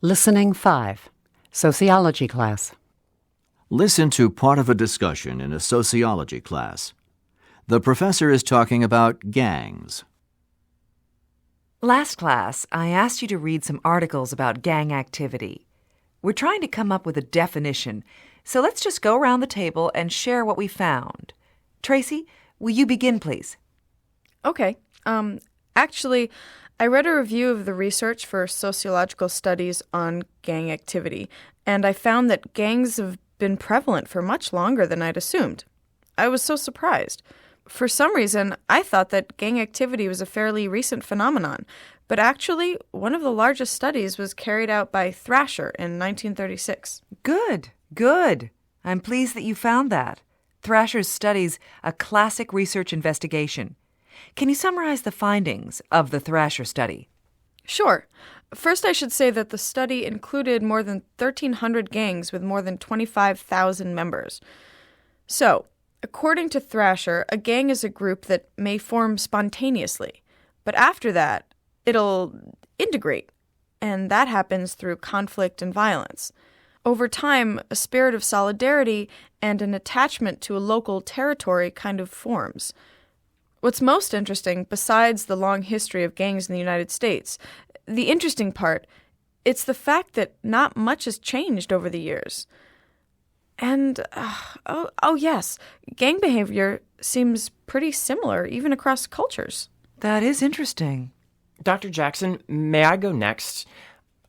Listening 5, Sociology Class. Listen to part of a discussion in a sociology class. The professor is talking about gangs. Last class, I asked you to read some articles about gang activity. We're trying to come up with a definition, so let's just go around the table and share what we found. Tracy, will you begin, please? Okay. Actually, I read a review of the research for sociological studies on gang activity, and I found that gangs have been prevalent for much longer than I'd assumed. I was so surprised. For some reason, I thought that gang activity was a fairly recent phenomenon, but actually, one of the largest studies was carried out by Thrasher in 1936. Good. I'm pleased that you found that. Thrasher's study's a classic research investigation. Can you summarize the findings of the Thrasher study? Sure. First, I should say that the study included more than 1,300 gangs with more than 25,000 members. So, according to Thrasher, a gang is a group that may form spontaneously, but after that, it'll integrate, and that happens through conflict and violence. Over time, a spirit of solidarity and an attachment to a local territory kind of forms. What's most interesting, besides the long history of gangs in the United States, the interesting part, it's the fact that not much has changed over the years. And, yes, gang behavior seems pretty similar, even across cultures. That is interesting. Dr. Jackson, may I go next?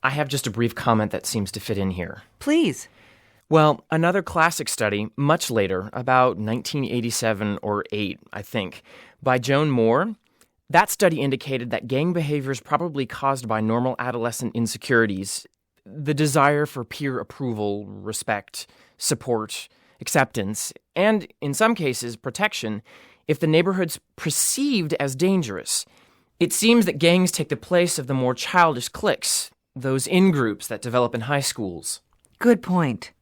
I have just a brief comment that seems to fit in here. Please. Well, another classic study, much later, about 1987 or 8, I think, by Joan Moore, that study indicated that gang behavior is probably caused by normal adolescent insecurities, the desire for peer approval, respect, support, acceptance, and, in some cases, protection, if the neighborhood's perceived as dangerous. It seems that gangs take the place of the more childish cliques, those in-groups that develop in high schools. Good point.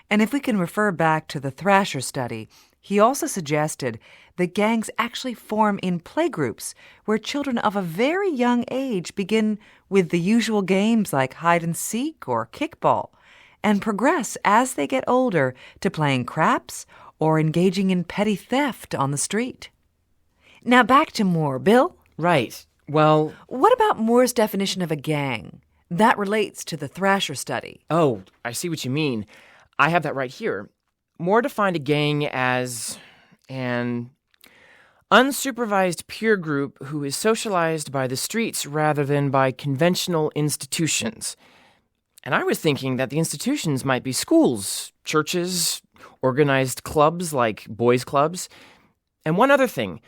And if we can refer back to the Thrasher study, he also suggested that gangs actually form in playgroups where children of a very young age begin with the usual games like hide and seek or kickball and progress as they get older to playing craps or engaging in petty theft on the street. Now back to Moore. Bill? Right. Well, what about Moore's definition of a gang? That relates to the Thrasher study. Oh, I see what you mean. I have that right here. Moore defined a gang as an unsupervised peer group who is socialized by the streets rather than by conventional institutions. And I was thinking that the institutions might be schools, churches, organized clubs like boys' clubs. And one other thing,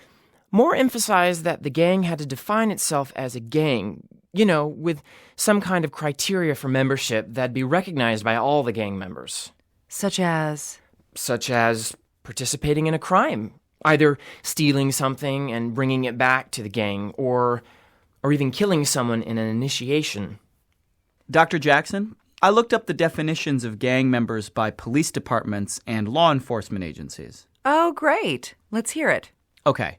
Moore emphasized that the gang had to define itself as a gang, with some kind of criteria for membership that'd be recognized by all the gang members. Such as participating in a crime, either stealing something and bringing it back to the gang, or even killing someone in an initiation. Dr. Jackson, I looked up the definitions of gang members by police departments and law enforcement agencies. Oh, great. Let's hear it. Okay.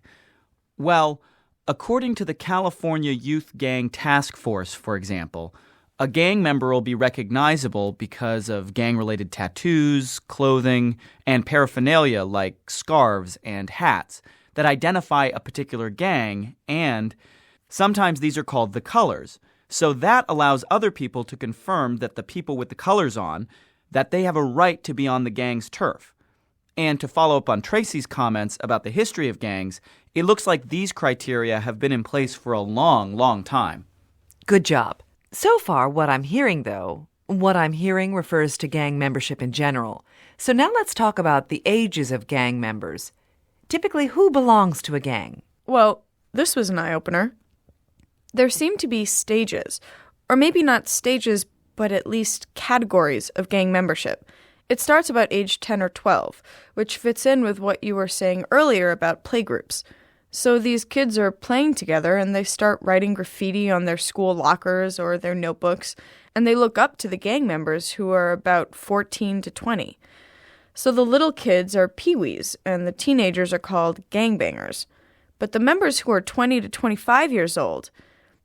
Well, according to the California Youth Gang Task Force, for example, a gang member will be recognizable because of gang-related tattoos, clothing, and paraphernalia like scarves and hats that identify a particular gang, and sometimes these are called the colors. So that allows other people to confirm that the people with the colors on, that they have a right to be on the gang's turf. And to follow up on Tracy's comments about the history of gangs, it looks like these criteria have been in place for a long, long time. Good job. So far, what I'm hearing refers to gang membership in general. So now let's talk about the ages of gang members. Typically, who belongs to a gang? Well, this was an eye-opener. There seem to be stages, or maybe not stages, but at least categories of gang membership. It starts about age 10 or 12, which fits in with what you were saying earlier about playgroups. So these kids are playing together and they start writing graffiti on their school lockers or their notebooks, and they look up to the gang members who are about 14 to 20. So the little kids are peewees and the teenagers are called gangbangers. But the members who are 20 to 25 years old,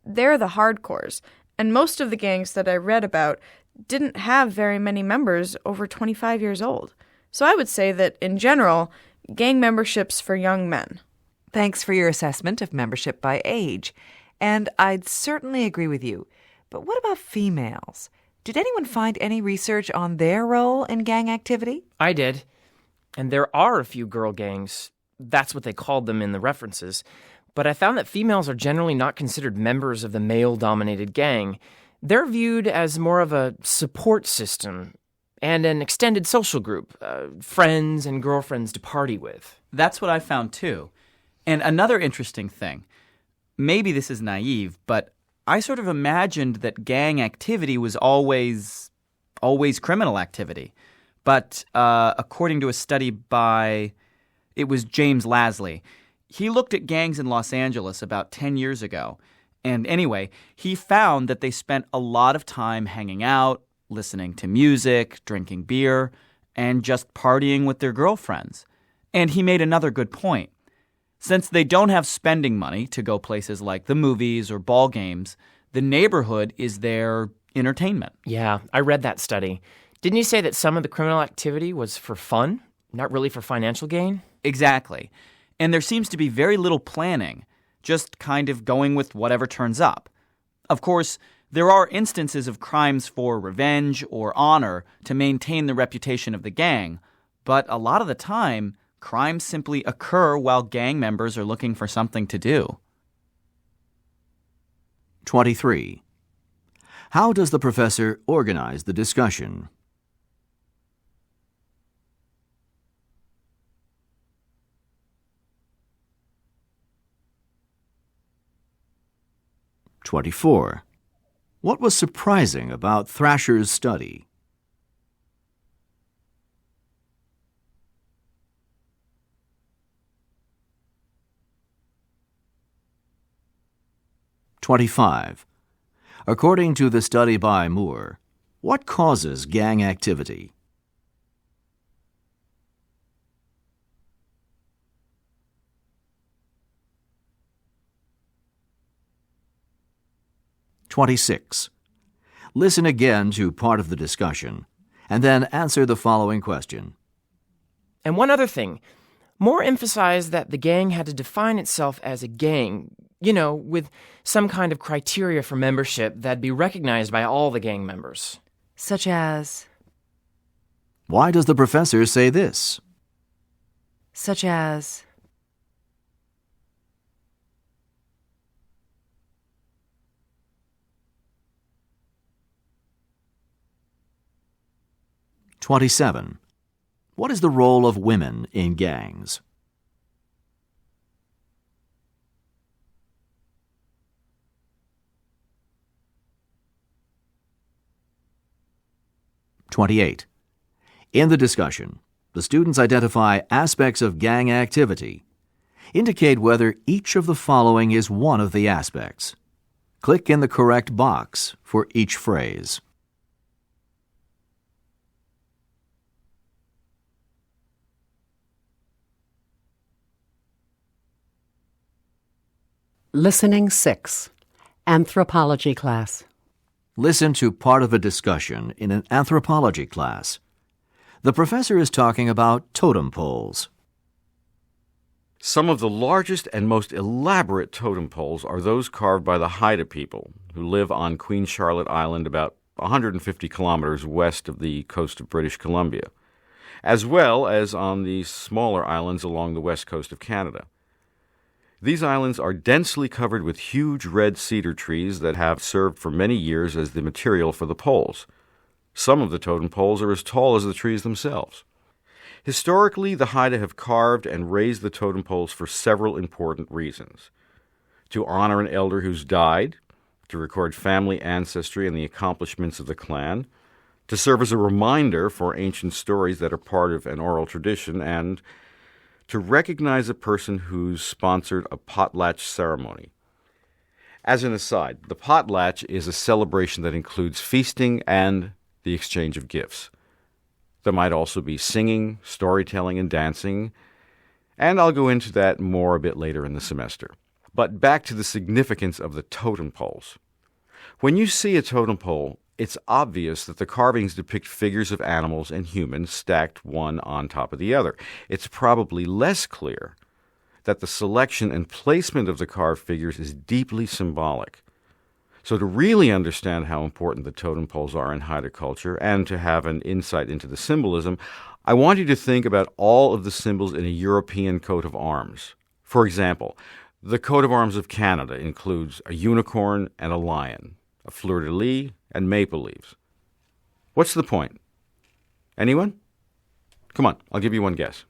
they're the hardcores, And most of the gangs that I read about didn't have very many members over 25 years old. So I would say that, in general, gang membership's for young men. Thanks for your assessment of membership by age. And I'd certainly agree with you. But what about females? Did anyone find any research on their role in gang activity? I did. And there are a few girl gangs. That's what they called them in the references. But I found that females are generally not considered members of the male-dominated gang. They're viewed as more of a support system and an extended social group, friends and girlfriends to party with. That's what I found too. And another interesting thing, maybe this is naive, but I sort of imagined that gang activity was always criminal activity. But according to a study it was James Lasley, he looked at gangs in Los Angeles about 10 years ago. And anyway, he found that they spent a lot of time hanging out, listening to music, drinking beer, and just partying with their girlfriends. And he made another good point. Since they don't have spending money to go places like the movies or ball games, the neighborhood is their entertainment. Yeah, I read that study. Didn't you say that some of the criminal activity was for fun, not really for financial gain? Exactly. And there seems to be very little planning, just kind of going with whatever turns up. Of course, there are instances of crimes for revenge or honor to maintain the reputation of the gang, but a lot of the time, crimes simply occur while gang members are looking for something to do. 23. How does the professor organize the discussion? (24) What was surprising about Thrasher's study? (25) According to the study by Moore, what causes gang activity? (26) Listen again to part of the discussion, and then answer the following question. And one other thing. Moore emphasized that the gang had to define itself as a gang, with some kind of criteria for membership that'd be recognized by all the gang members. Such as? Why does the professor say this? Such as? (27) What is the role of women in gangs? (28) In the discussion, the students identify aspects of gang activity. Indicate whether each of the following is one of the aspects. Click in the correct box for each phrase. Listening 6. Anthropology class. Listen to part of a discussion in an anthropology class. The professor is talking about totem poles. Some of the largest and most elaborate totem poles are those carved by the Haida people, who live on Queen Charlotte Island about 150 kilometers west of the coast of British Columbia, as well as on the smaller islands along the west coast of Canada. These islands are densely covered with huge red cedar trees that have served for many years as the material for the poles. Some of the totem poles are as tall as the trees themselves. Historically, the Haida have carved and raised the totem poles for several important reasons: to honor an elder who's died, to record family ancestry and the accomplishments of the clan, to serve as a reminder for ancient stories that are part of an oral tradition, and to recognize a person who's sponsored a potlatch ceremony. As an aside, the potlatch is a celebration that includes feasting and the exchange of gifts. There might also be singing, storytelling, and dancing, and I'll go into that more a bit later in the semester. But back to the significance of the totem poles. When you see a totem pole, it's obvious that the carvings depict figures of animals and humans stacked one on top of the other. It's probably less clear that the selection and placement of the carved figures is deeply symbolic. So to really understand how important the totem poles are in Haida culture and to have an insight into the symbolism, I want you to think about all of the symbols in a European coat of arms. For example, the coat of arms of Canada includes a unicorn and a lion, a fleur-de-lis, and maple leaves. What's the point? Anyone? Come on, I'll give you one guess.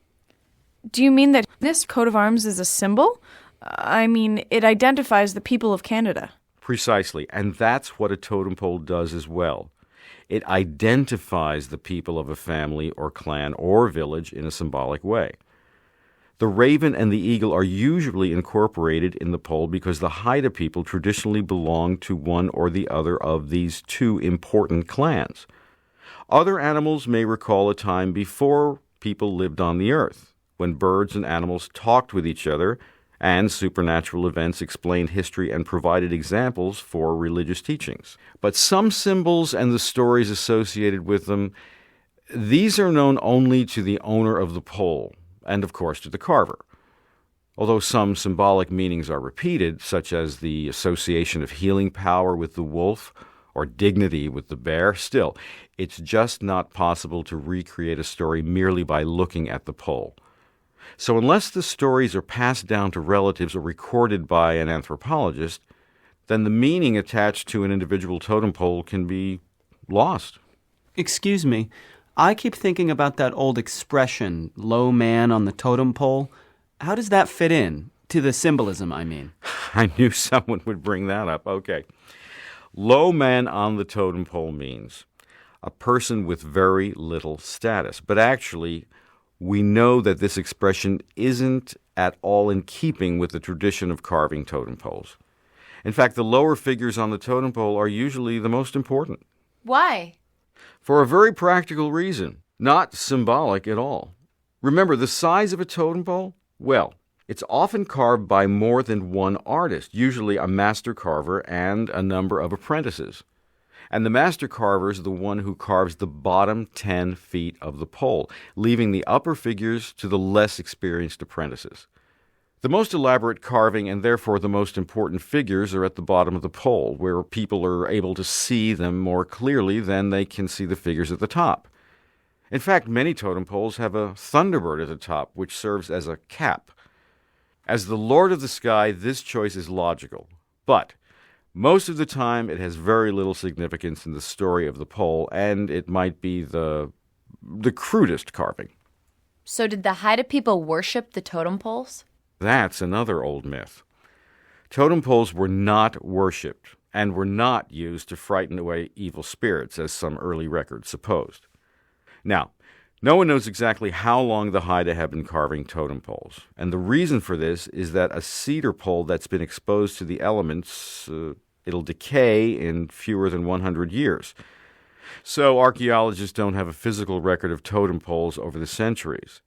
Do you mean that this coat of arms is a symbol? I mean, it identifies the people of Canada. Precisely, and that's what a totem pole does as well. It identifies the people of a family or clan or village in a symbolic way. The raven and the eagle are usually incorporated in the pole because the Haida people traditionally belong to one or the other of these two important clans. Other animals may recall a time before people lived on the earth, when birds and animals talked with each other and supernatural events explained history and provided examples for religious teachings. But some symbols and the stories associated with them, these are known only to the owner of the pole, and of course to the carver. Although some symbolic meanings are repeated, such as the association of healing power with the wolf or dignity with the bear, still, it's just not possible to recreate a story merely by looking at the pole. So unless the stories are passed down to relatives or recorded by an anthropologist, then the meaning attached to an individual totem pole can be lost. Excuse me, I keep thinking about that old expression, low man on the totem pole. How does that fit in to the symbolism, I mean? I knew someone would bring that up. Okay. Low man on the totem pole means a person with very little status. But actually, we know that this expression isn't at all in keeping with the tradition of carving totem poles. In fact, the lower figures on the totem pole are usually the most important. Why? For a very practical reason, not symbolic at all. Remember, the size of a totem pole? Well, it's often carved by more than one artist, usually a master carver and a number of apprentices. And the master carver is the one who carves the bottom 10 feet of the pole, leaving the upper figures to the less experienced apprentices. The most elaborate carving and therefore the most important figures are at the bottom of the pole, where people are able to see them more clearly than they can see the figures at the top. In fact, many totem poles have a thunderbird at the top, which serves as a cap. As the Lord of the Sky, this choice is logical, but most of the time it has very little significance in the story of the pole, and it might be the crudest carving. So did the Haida people worship the totem poles? That's another old myth. Totem poles were not worshipped and were not used to frighten away evil spirits, as some early records supposed. Now, no one knows exactly how long the Haida have been carving totem poles, and the reason for this is that a cedar pole that's been exposed to the elements, it'll decay in fewer than 100 years. So archaeologists don't have a physical record of totem poles over the centuries.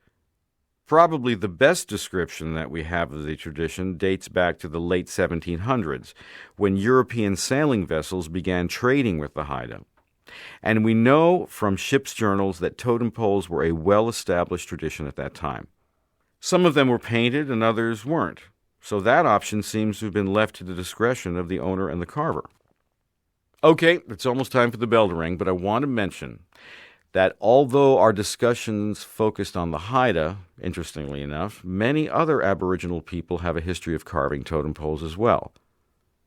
Probably the best description that we have of the tradition dates back to the late 1700s, when European sailing vessels began trading with the Haida. And we know from ship's journals that totem poles were a well-established tradition at that time. Some of them were painted and others weren't, so that option seems to have been left to the discretion of the owner and the carver. Okay, it's almost time for the bell to ring, but I want to mention that although our discussions focused on the Haida, interestingly enough, many other Aboriginal people have a history of carving totem poles as well.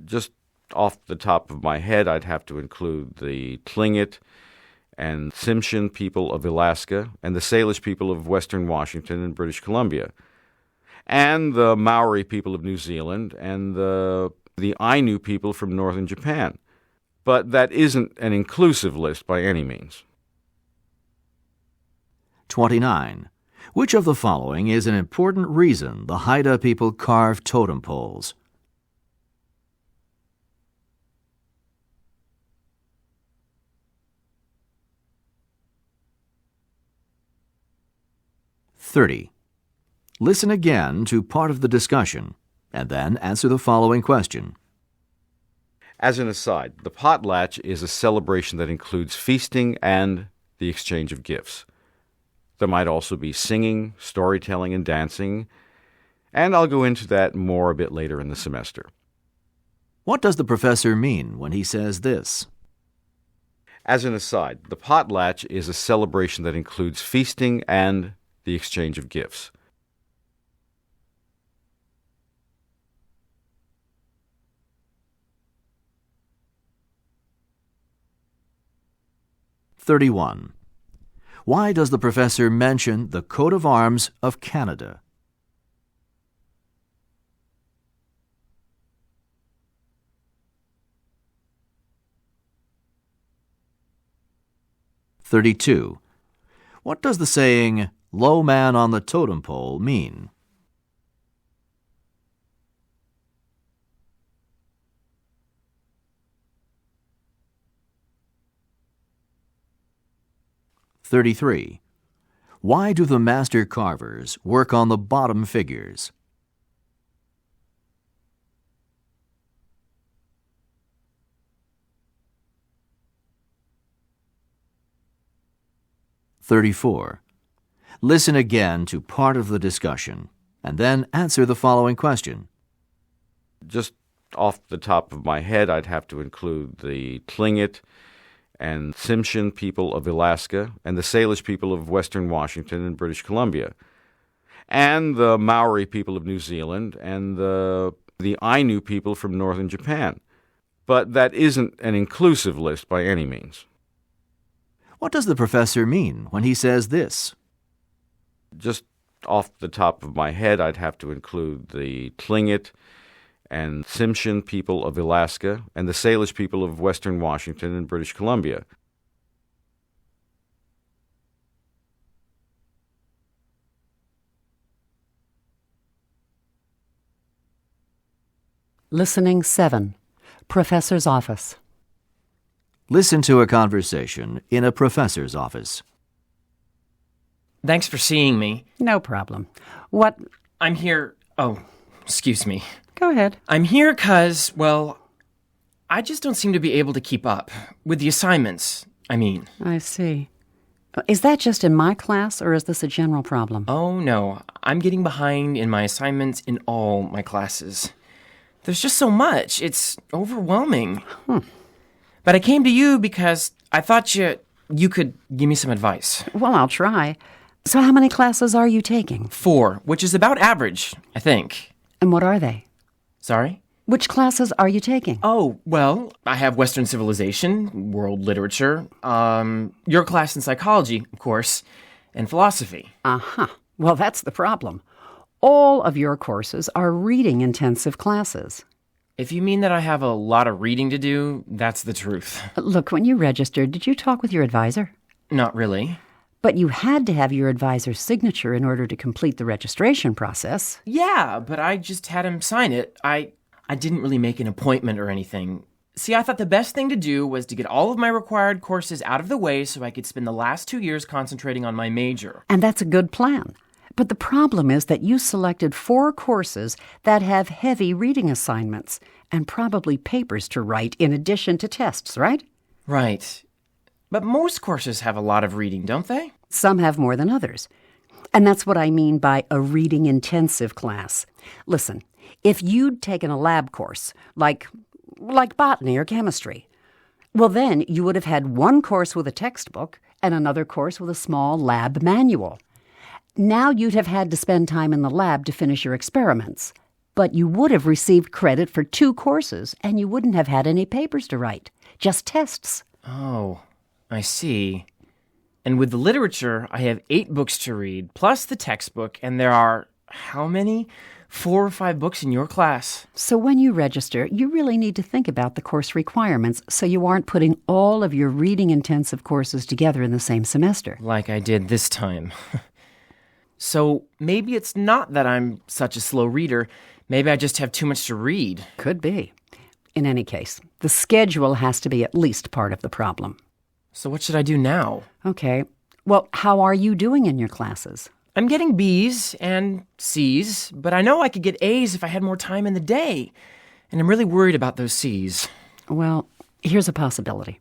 Just off the top of my head, I'd have to include the Tlingit and Tsimshian people of Alaska and the Salish people of Western Washington and British Columbia, and the Maori people of New Zealand and the Ainu people from northern Japan. But that isn't an inclusive list by any means. 29. Which of the following is an important reason the Haida people carve totem poles? Listen again to part of the discussion, and then answer the following question. As an aside, the potlatch is a celebration that includes feasting and the exchange of gifts. There might also be singing, storytelling, and dancing, and I'll go into that more a bit later in the semester. What does the professor mean when he says this? As an aside, the potlatch is a celebration that includes feasting and the exchange of gifts. (31) Why does the professor mention the coat of arms of Canada? (32) What does the saying, "low man on the totem pole," mean? (33) Why do the master carvers work on the bottom figures? (34) Listen again to part of the discussion, and then answer the following question. Just off the top of my head, I'd have to include the Tlingit and Tsimshian people of Alaska and the Salish people of Western Washington and British Columbia, and the Maori people of New Zealand and the Ainu people from northern Japan. But that isn't an inclusive list by any means. What does the professor mean when he says this? Just off the top of my head, I'd have to include the Tlingit and Tsimshian people of Alaska and the Salish people of Western Washington and British Columbia. Listening 7. Professor's office. Listen to a conversation in a professor's office. Thanks for seeing me. No problem. What? I'm here. Oh, excuse me. Go ahead. I'm here because, well, I just don't seem to be able to keep up with the assignments. I see. Is that just in my class, or is this a general problem? Oh, no. I'm getting behind in my assignments in all my classes. There's just so much. It's overwhelming. But I came to you because I thought you could give me some advice. Well, I'll try. So how many classes are you taking? 4, which is about average, I think. And what are they? Sorry? Which classes are you taking? Oh, well, I have Western Civilization, World Literature, your class in Psychology, of course, and Philosophy. Uh-huh. Well, that's the problem. All of your courses are reading-intensive classes. If you mean that I have a lot of reading to do, that's the truth. Look, when you registered, did you talk with your advisor? Not really. But you had to have your advisor's signature in order to complete the registration process. Yeah, but I just had him sign it. I didn't really make an appointment or anything. See, I thought the best thing to do was to get all of my required courses out of the way so I could spend the last 2 years concentrating on my major. And that's a good plan. But the problem is that you selected 4 courses that have heavy reading assignments and probably papers to write in addition to tests, right? Right. But most courses have a lot of reading, don't they? Some have more than others. And that's what I mean by a reading-intensive class. Listen, if you'd taken a lab course, like botany or chemistry, well, then you would have had one course with a textbook and another course with a small lab manual. Now you'd have had to spend time in the lab to finish your experiments. But you would have received credit for 2 courses, and you wouldn't have had any papers to write, just tests. Oh, I see. And with the literature, I have 8 books to read, plus the textbook, and there are, how many? 4 or 5 books in your class. So when you register, you really need to think about the course requirements so you aren't putting all of your reading-intensive courses together in the same semester. Like I did this time. So maybe it's not that I'm such a slow reader. Maybe I just have too much to read. Could be. In any case, the schedule has to be at least part of the problem. So what should I do now? Okay. Well, how are you doing in your classes? I'm getting B's and C's, but I know I could get A's if I had more time in the day. And I'm really worried about those C's. Well, here's a possibility.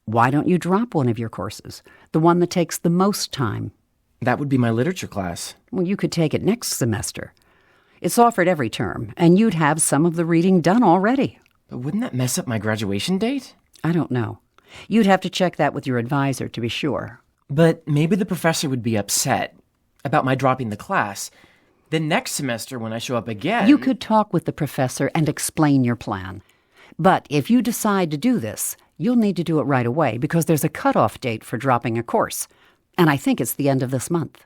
Why don't you drop one of your courses, the one that takes the most time? That would be my literature class. Well, you could take it next semester. It's offered every term, and you'd have some of the reading done already. But wouldn't that mess up my graduation date? I don't know. You'd have to check that with your advisor to be sure. But maybe the professor would be upset about my dropping the class. Then next semester when I show up again... You could talk with the professor and explain your plan. But if you decide to do this, you'll need to do it right away because there's a cutoff date for dropping a course. And I think it's the end of this month.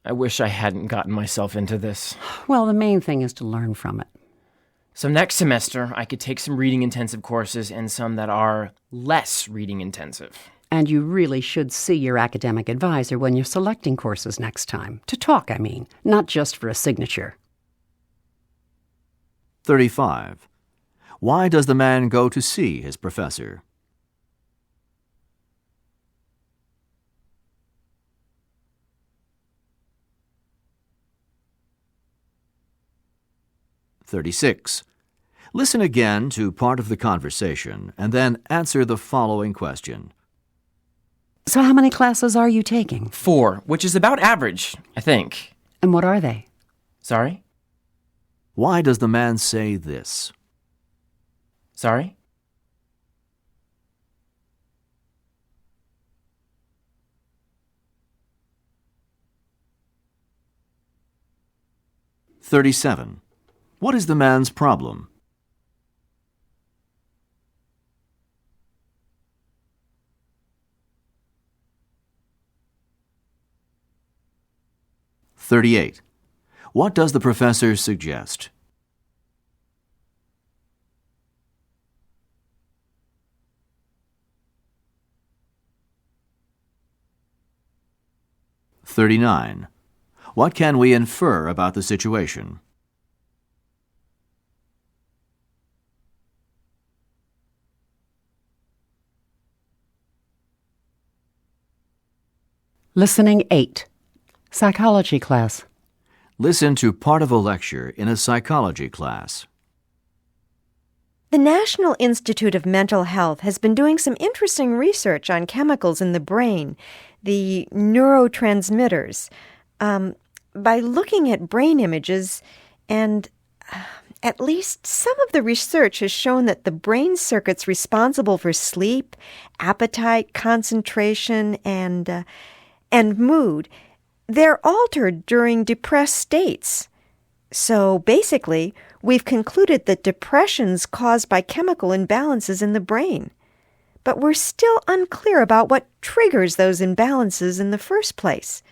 I wish I hadn't gotten myself into this. Well, the main thing is to learn from it. So next semester, I could take some reading-intensive courses and some that are less reading-intensive. And you really should see your academic advisor when you're selecting courses next time. To talk, I mean, not just for a signature. 35. Why does the man go to see his professor? (36) Listen again to part of the conversation and then answer the following question. So how many classes are you taking? 4, which is about average, I think. And what are they? Sorry? Why does the man say this? Sorry? (37) What is the man's problem? (38) What does the professor suggest? (39) What can we infer about the situation? Listening 8. Psychology class. Listen to part of a lecture in a psychology class. The National Institute of Mental Health has been doing some interesting research on chemicals in the brain, the neurotransmitters, by looking at brain images, and at least some of the research has shown that the brain circuits responsible for sleep, appetite, concentration, and mood, they're altered during depressed states. So basically, we've concluded that depression's caused by chemical imbalances in the brain. But we're still unclear about what triggers those imbalances in the first place.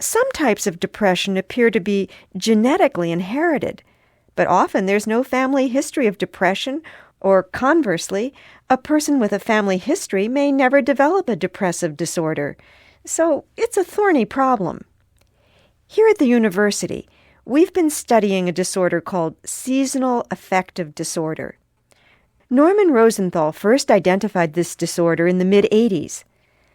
Some types of depression appear to be genetically inherited, but often there's no family history of depression, or conversely, a person with a family history may never develop a depressive disorder. So it's a thorny problem. Here at the university, we've been studying a disorder called seasonal affective disorder. Norman Rosenthal first identified this disorder in the mid-'80s.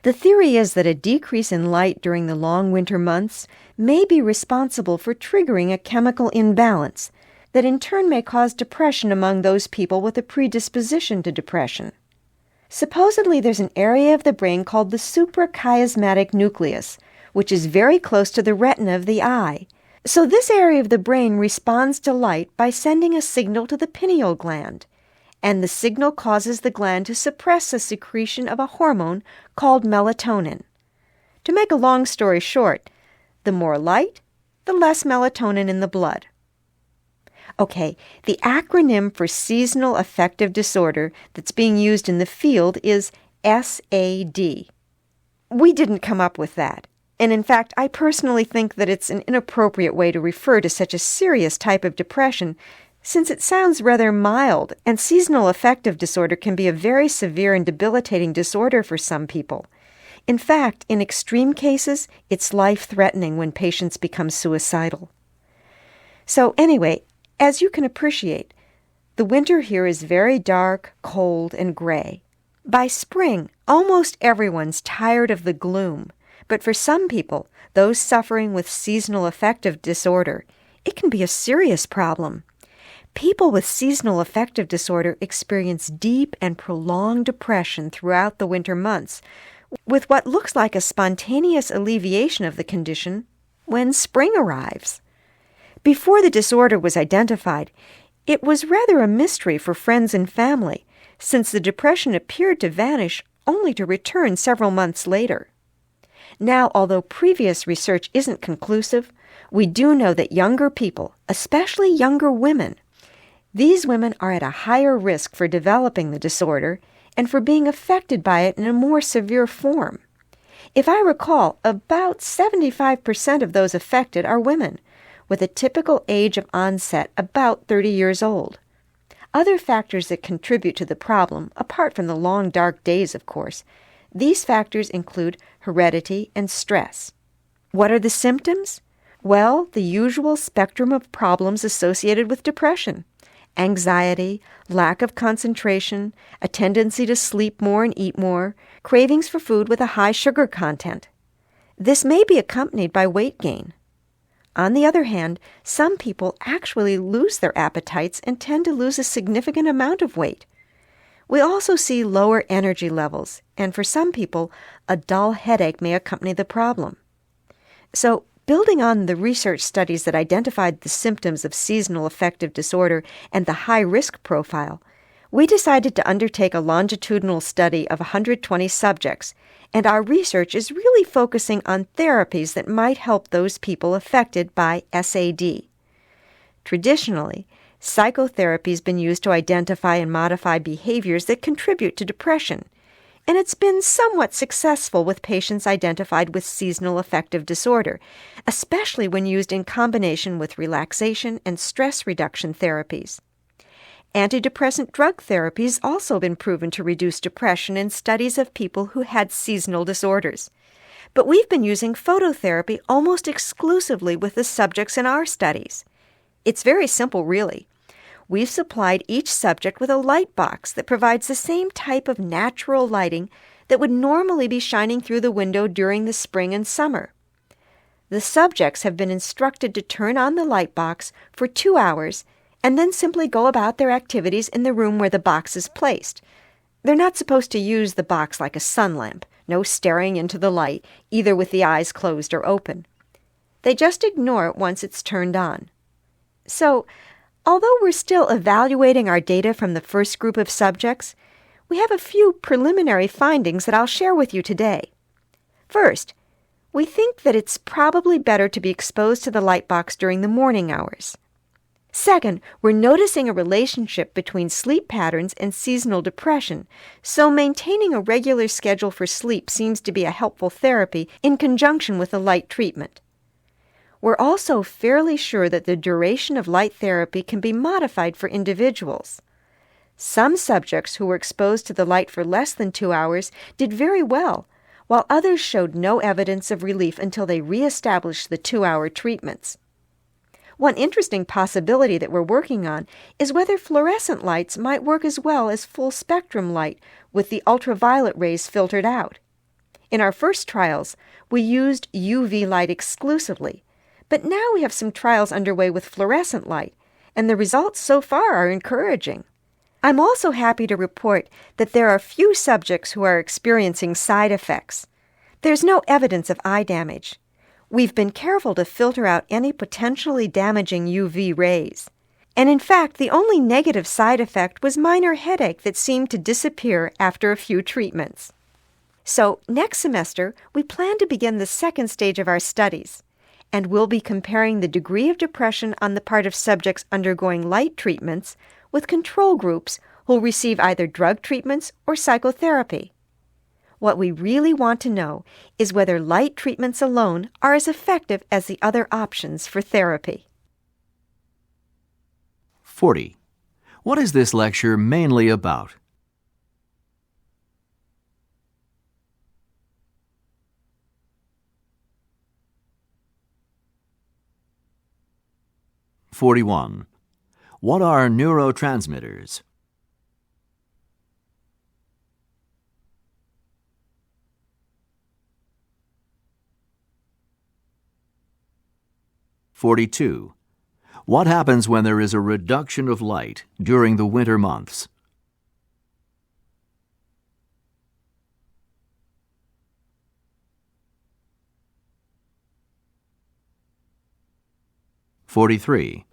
The theory is that a decrease in light during the long winter months may be responsible for triggering a chemical imbalance that in turn may cause depression among those people with a predisposition to depression. Supposedly there's an area of the brain called the suprachiasmatic nucleus, which is very close to the retina of the eye. So this area of the brain responds to light by sending a signal to the pineal gland, and the signal causes the gland to suppress the secretion of a hormone called melatonin. To make a long story short, the more light, the less melatonin in the blood. Okay, the acronym for seasonal affective disorder that's being used in the field is SAD. We didn't come up with that. And in fact, I personally think that it's an inappropriate way to refer to such a serious type of depression, since it sounds rather mild, and seasonal affective disorder can be a very severe and debilitating disorder for some people. In fact, in extreme cases, it's life-threatening when patients become suicidal. So anyway, as you can appreciate, the winter here is very dark, cold, and gray. By spring, almost everyone's tired of the gloom, but for some people, those suffering with seasonal affective disorder, it can be a serious problem. People with seasonal affective disorder experience deep and prolonged depression throughout the winter months, with what looks like a spontaneous alleviation of the condition when spring arrives. Before the disorder was identified, it was rather a mystery for friends and family, since the depression appeared to vanish only to return several months later. Now, although previous research isn't conclusive, we do know that younger people, especially younger women, these women are at a higher risk for developing the disorder and for being affected by it in a more severe form. If I recall, about 75% of those affected are women, with a typical age of onset about 30 years old. Other factors that contribute to the problem, apart from the long dark days, of course, these factors include heredity and stress. What are the symptoms? Well, the usual spectrum of problems associated with depression: anxiety, lack of concentration, a tendency to sleep more and eat more, cravings for food with a high sugar content. This may be accompanied by weight gain. On the other hand, some people actually lose their appetites and tend to lose a significant amount of weight. We also see lower energy levels, and for some people, a dull headache may accompany the problem. So, building on the research studies that identified the symptoms of seasonal affective disorder and the high-risk profile, we decided to undertake a longitudinal study of 120 subjects, and our research is really focusing on therapies that might help those people affected by SAD. Traditionally, psychotherapy has been used to identify and modify behaviors that contribute to depression, and it's been somewhat successful with patients identified with seasonal affective disorder, especially when used in combination with relaxation and stress reduction therapies. Antidepressant drug therapy has also been proven to reduce depression in studies of people who had seasonal disorders. But we've been using phototherapy almost exclusively with the subjects in our studies. It's very simple, really. We've supplied each subject with a light box that provides the same type of natural lighting that would normally be shining through the window during the spring and summer. The subjects have been instructed to turn on the light box for 2 hours and then simply go about their activities in the room where the box is placed. They're not supposed to use the box like a sun lamp, no staring into the light, either with the eyes closed or open. They just ignore it once it's turned on. So, although we're still evaluating our data from the first group of subjects, we have a few preliminary findings that I'll share with you today. First, we think that it's probably better to be exposed to the light box during the morning hours. Second, we're noticing a relationship between sleep patterns and seasonal depression, so maintaining a regular schedule for sleep seems to be a helpful therapy in conjunction with a light treatment. We're also fairly sure that the duration of light therapy can be modified for individuals. Some subjects who were exposed to the light for less than 2 hours did very well, while others showed no evidence of relief until they reestablished the 2-hour treatments. One interesting possibility that we're working on is whether fluorescent lights might work as well as full-spectrum light with the ultraviolet rays filtered out. In our first trials, we used UV light exclusively, but now we have some trials underway with fluorescent light, and the results so far are encouraging. I'm also happy to report that there are few subjects who are experiencing side effects. There's no evidence of eye damage. We've been careful to filter out any potentially damaging UV rays. And in fact, the only negative side effect was minor headache that seemed to disappear after a few treatments. So next semester, we plan to begin the second stage of our studies, and we'll be comparing the degree of depression on the part of subjects undergoing light treatments with control groups who'll receive either drug treatments or psychotherapy. What we really want to know is whether light treatments alone are as effective as the other options for therapy. 40. What is this lecture mainly about? (41) What are neurotransmitters? (42) What happens when there is a reduction of light during the winter months? (43)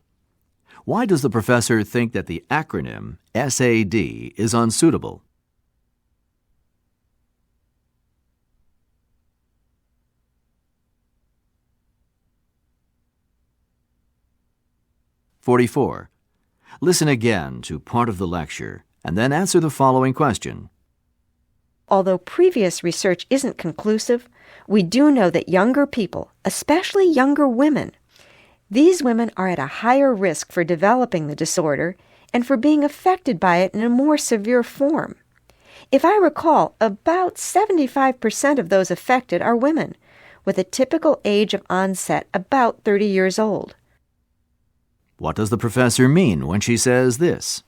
Why does the professor think that the acronym SAD is unsuitable? (44) Listen again to part of the lecture and then answer the following question. Although previous research isn't conclusive, we do know that younger people, especially younger women, these women are at a higher risk for developing the disorder and for being affected by it in a more severe form. If I recall, about 75% of those affected are women, with a typical age of onset about 30 years old. What does the professor mean when she says this?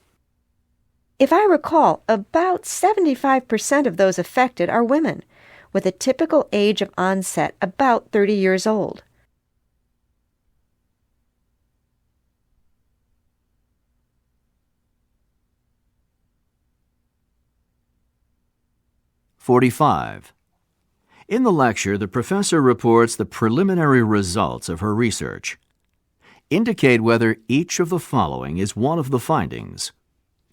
If I recall, about 75% of those affected are women, with a typical age of onset about 30 years old. (45) In the lecture, the professor reports the preliminary results of her research. Indicate whether each of the following is one of the findings.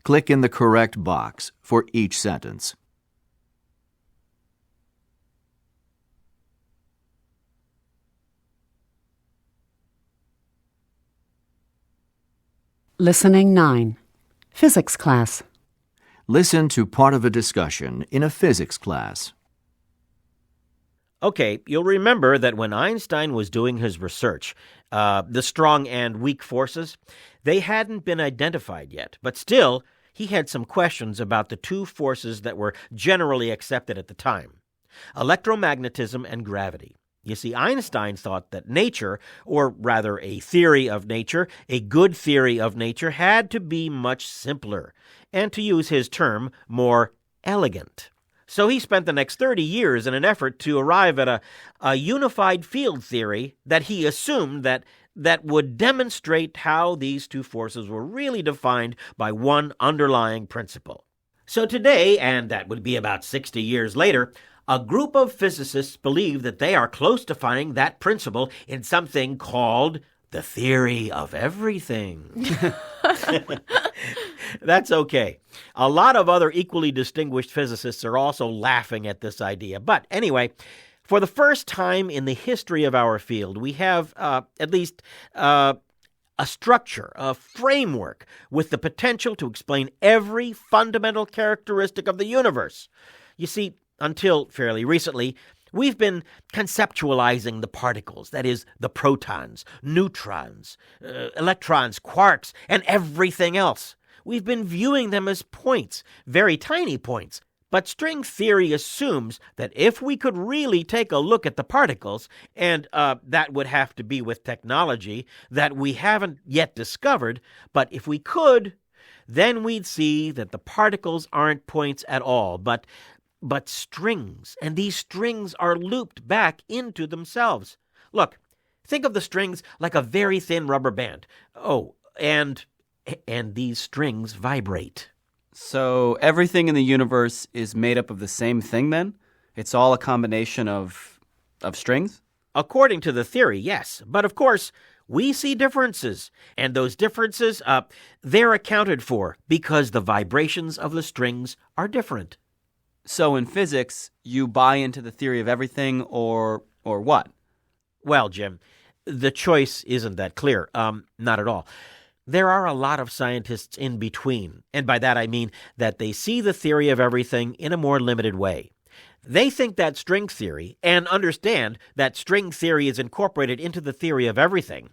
Click in the correct box for each sentence. Listening 9. Physics class. Listen to part of a discussion in a physics class. Okay, you'll remember that when Einstein was doing his research, the strong and weak forces, they hadn't been identified yet, but still, he had some questions about the two forces that were generally accepted at the time, electromagnetism and gravity. You see, Einstein thought that nature, or rather a theory of nature, a good theory of nature, had to be much simpler, and to use his term, more elegant. So he spent the next 30 years in an effort to arrive at a unified field theory that he assumed that would demonstrate how these two forces were really defined by one underlying principle. So today, and that would be about 60 years later, a group of physicists believe that they are close to finding that principle in something called the theory of everything. That's okay. A lot of other equally distinguished physicists are also laughing at this idea. But anyway, for the first time in the history of our field, we have at least a structure, a framework with the potential to explain every fundamental characteristic of the universe. You see, until fairly recently, we've been conceptualizing the particles, that is, the protons, neutrons, electrons, quarks, and everything else. We've been viewing them as points, very tiny points. But string theory assumes that if we could really take a look at the particles, and that would have to be with technology that we haven't yet discovered, but if we could, then we'd see that the particles aren't points at all, but strings, and these strings are looped back into themselves. Look, think of the strings like a very thin rubber band. Oh, and these strings vibrate. So everything in the universe is made up of the same thing then? It's all a combination of strings? According to the theory, yes. But of course, we see differences. And those differences, they're accounted for because the vibrations of the strings are different. So in physics, you buy into the theory of everything or what? Well, Jim, the choice isn't that clear. Not at all. There are a lot of scientists in between, and by that I mean that they see the theory of everything in a more limited way. They think that string theory, and understand that string theory is incorporated into the theory of everything,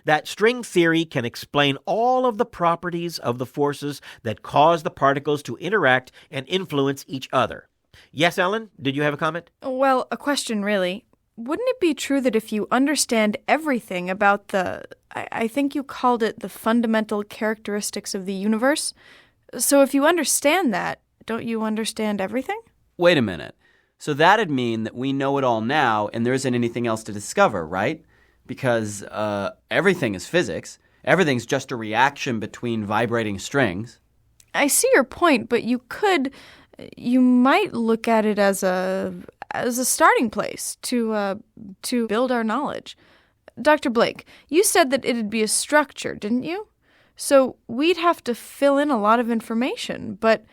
that string theory can explain all of the properties of the forces that cause the particles to interact and influence each other. Yes, Ellen, did you have a comment? Well, a question, really. Wouldn't it be true that if you understand everything about I think you called it the fundamental characteristics of the universe? So if you understand that, don't you understand everything? Wait a minute. So that'd mean that we know it all now and there isn't anything else to discover, right? Because everything is physics, Everything's just a reaction between vibrating strings. I see your point, but you might look at it as a starting place to build our knowledge. Dr. Blake, you said that it'd be a structure, didn't you? So we'd have to fill in a lot of information, but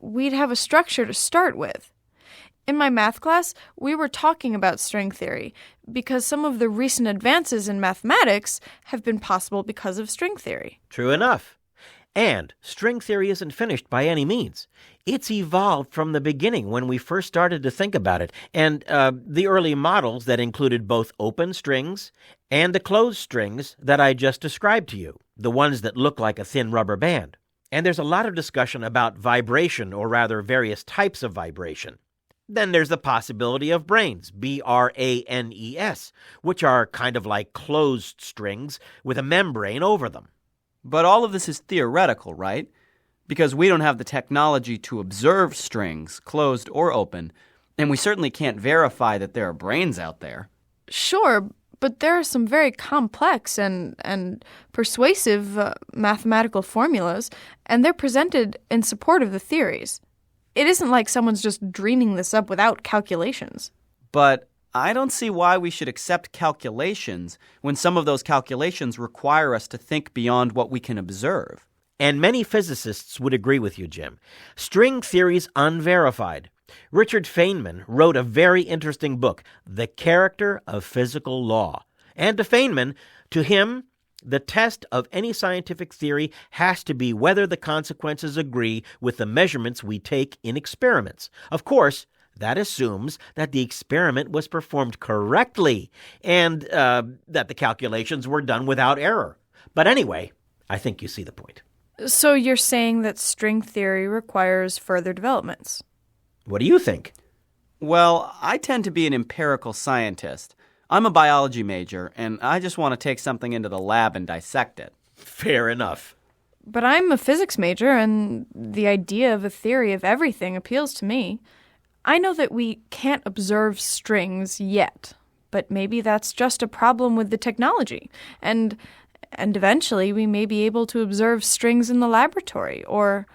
we'd have a structure to start with. In my math class, we were talking about string theory because some of the recent advances in mathematics have been possible because of string theory. True enough. And string theory isn't finished by any means. It's evolved from the beginning when we first started to think about it, and the early models that included both open strings and the closed strings that I just described to you, the ones that look like a thin rubber band. And there's a lot of discussion about vibration, or rather various types of vibration. Then there's the possibility of branes, B-R-A-N-E-S, which are kind of like closed strings with a membrane over them. But all of this is theoretical, right? Because we don't have the technology to observe strings, closed or open, and we certainly can't verify that there are brains out there. Sure, but there are some very complex and persuasive mathematical formulas, and they're presented in support of the theories. It isn't like someone's just dreaming this up without calculations. But I don't see why we should accept calculations when some of those calculations require us to think beyond what we can observe. And many physicists would agree with you, Jim. String theory's unverified. Richard Feynman wrote a very interesting book, The Character of Physical Law. And to Feynman, to him, the test of any scientific theory has to be whether the consequences agree with the measurements we take in experiments. Of course, that assumes that the experiment was performed correctly and that the calculations were done without error. But anyway, I think you see the point. So you're saying that string theory requires further developments? What do you think? Well, I tend to be an empirical scientist. I'm a biology major, and I just want to take something into the lab and dissect it. Fair enough. But I'm a physics major, and the idea of a theory of everything appeals to me. I know that we can't observe strings yet, but maybe that's just a problem with the technology, and eventually we may be able to observe strings in the laboratory, or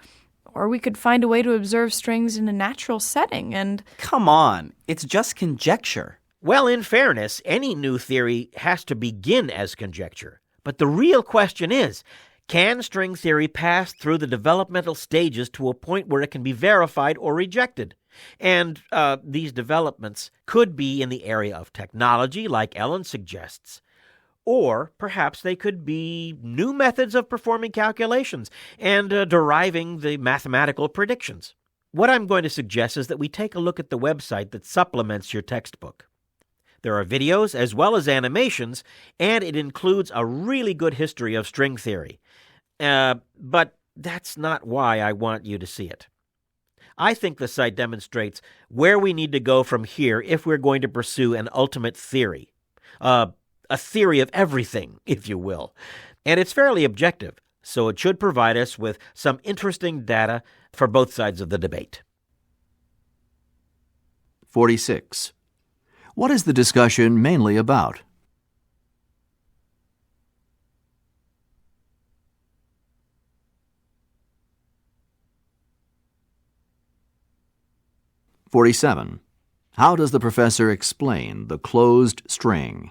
we could find a way to observe strings in a natural setting, and... Come on, it's just conjecture. Well, in fairness, any new theory has to begin as conjecture. But the real question is, can string theory pass through the developmental stages to a point where it can be verified or rejected? And these developments could be in the area of technology, like Ellen suggests, or perhaps they could be new methods of performing calculations and deriving the mathematical predictions. What I'm going to suggest is that we take a look at the website that supplements your textbook. There are videos as well as animations, and it includes a really good history of string theory. But that's not why I want you to see it. I think the site demonstrates where we need to go from here if we're going to pursue an ultimate theory. A theory of everything, if you will. And it's fairly objective, so it should provide us with some interesting data for both sides of the debate. 46. What is the discussion mainly about? (47) How does the professor explain the closed string?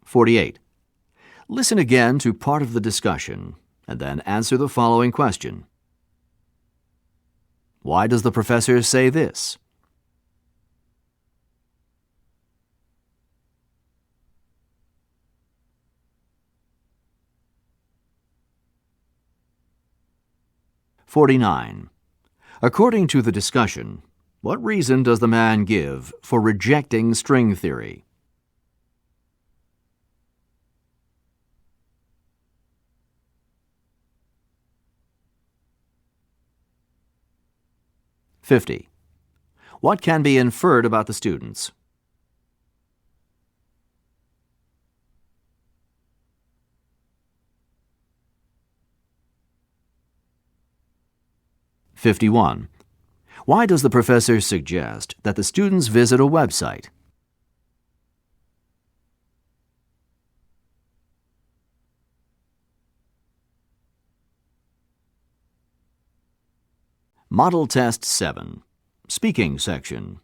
(48) Listen again to part of the discussion and then answer the following question. Why does the professor say this? (49) According to the discussion, what reason does the man give for rejecting string theory? (50) What can be inferred about the students? (51) Why does the professor suggest that the students visit a website? Model Test 7, Speaking Section.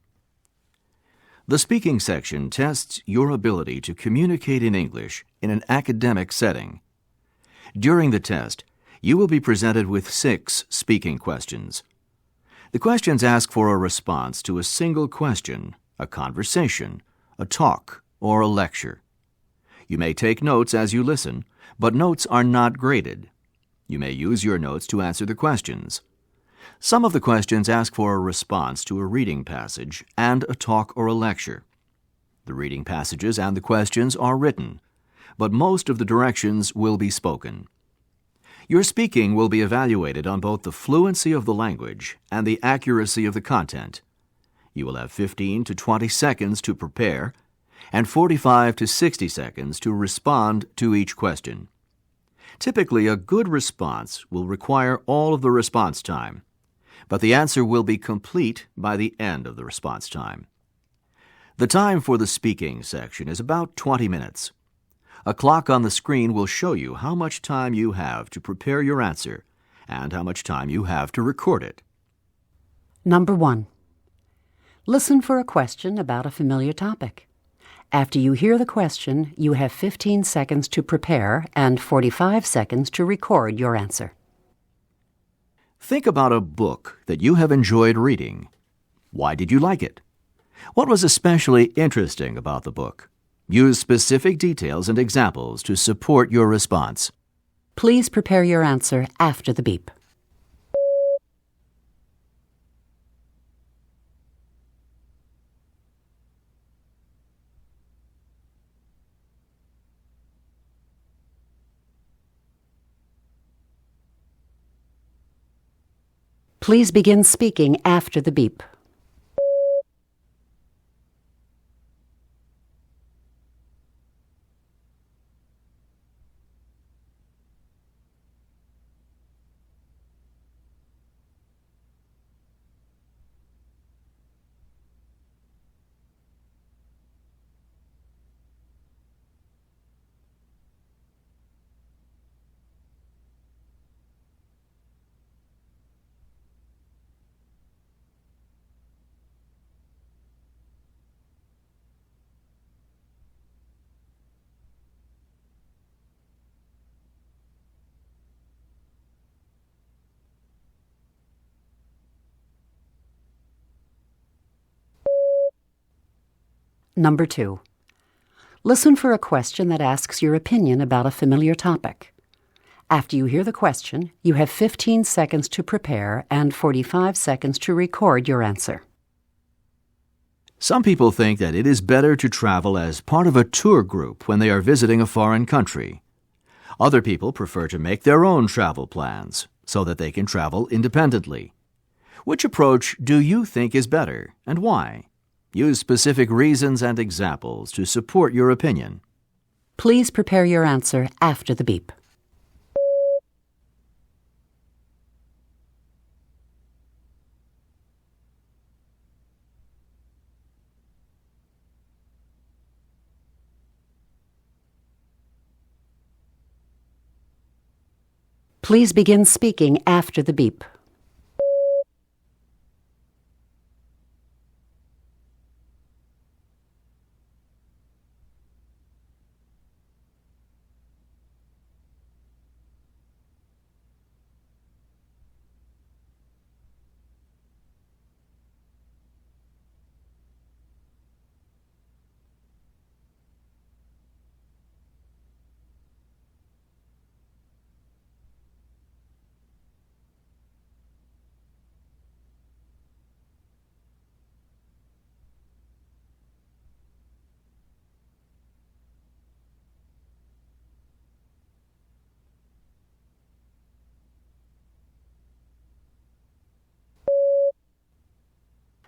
The speaking section tests your ability to communicate in English in an academic setting. During the test, you will be presented with 6 speaking questions. The questions ask for a response to a single question, a conversation, a talk, or a lecture. You may take notes as you listen, but notes are not graded. You may use your notes to answer the questions. Some of the questions ask for a response to a reading passage and a talk or a lecture. The reading passages and the questions are written, but most of the directions will be spoken. Your speaking will be evaluated on both the fluency of the language and the accuracy of the content. You will have 15 to 20 seconds to prepare and 45 to 60 seconds to respond to each question. Typically, a good response will require all of the response time, but the answer will be complete by the end of the response time. The time for the speaking section is about 20 minutes. A clock on the screen will show you how much time you have to prepare your answer and how much time you have to record it. Number 1. Listen for a question about a familiar topic. After you hear the question, you have 15 seconds to prepare and 45 seconds to record your answer. Think about a book that you have enjoyed reading. Why did you like it? What was especially interesting about the book? Use specific details and examples to support your response. Please prepare your answer after the beep. Please begin speaking after the beep. Number 2. Listen for a question that asks your opinion about a familiar topic. After you hear the question, you have 15 seconds to prepare and 45 seconds to record your answer. Some people think that it is better to travel as part of a tour group when they are visiting a foreign country. Other people prefer to make their own travel plans so that they can travel independently. Which approach do you think is better, and why? Use specific reasons and examples to support your opinion. Please prepare your answer after the beep. Please begin speaking after the beep.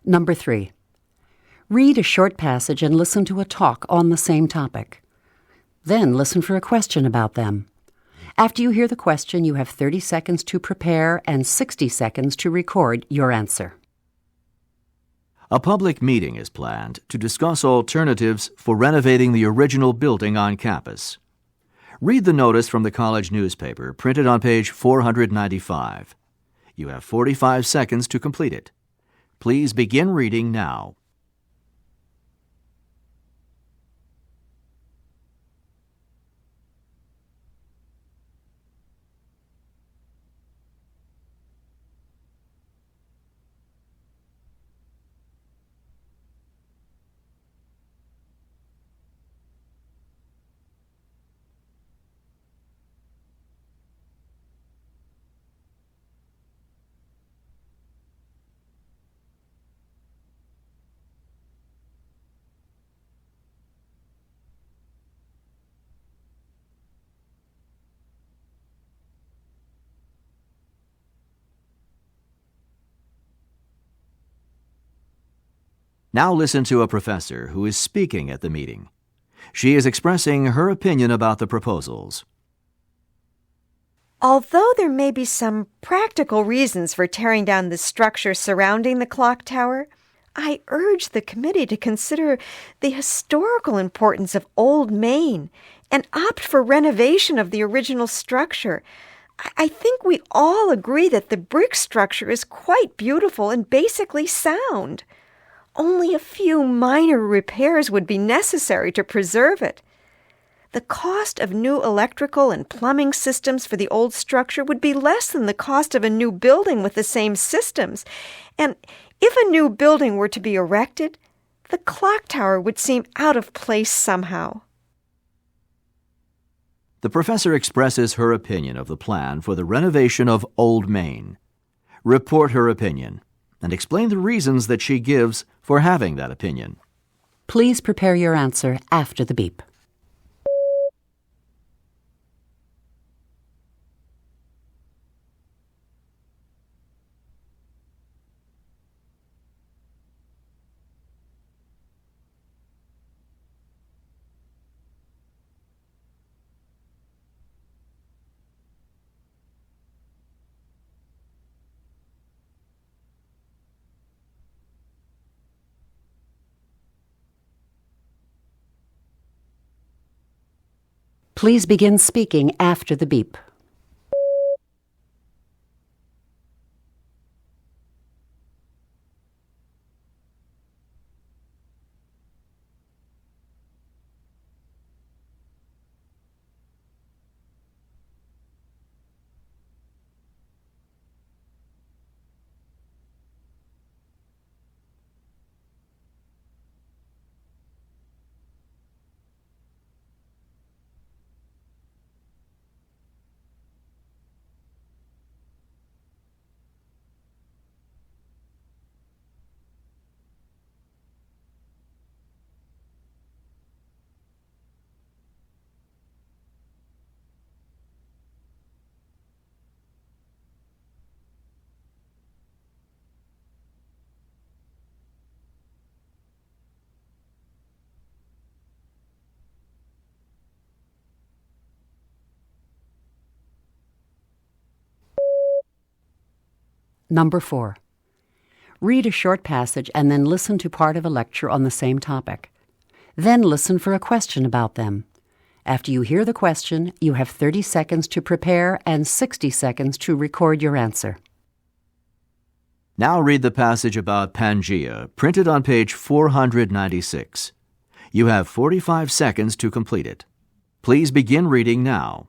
Number 3. Read a short passage and listen to a talk on the same topic. Then listen for a question about them. After you hear the question, you have 30 seconds to prepare and 60 seconds to record your answer. A public meeting is planned to discuss alternatives for renovating the original building on campus. Read the notice from the college newspaper printed on page 495. You have 45 seconds to complete it. Please begin reading now. Now listen to a professor who is speaking at the meeting. She is expressing her opinion about the proposals. Although there may be some practical reasons for tearing down the structure surrounding the clock tower, I urge the committee to consider the historical importance of Old Main and opt for renovation of the original structure. I think we all agree that the brick structure is quite beautiful and basically sound. Only a few minor repairs would be necessary to preserve it. The cost of new electrical and plumbing systems for the old structure would be less than the cost of a new building with the same systems. And if a new building were to be erected, the clock tower would seem out of place somehow. The professor expresses her opinion of the plan for the renovation of Old Main. Report her opinion and explain the reasons that she gives for having that opinion. Please prepare your answer after the beep. Please begin speaking after the beep. Number 4. Read a short passage and then listen to part of a lecture on the same topic. Then listen for a question about them. After you hear the question, you have 30 seconds to prepare and 60 seconds to record your answer. Now read the passage about Pangea, printed on page 496. You have 45 seconds to complete it. Please begin reading now.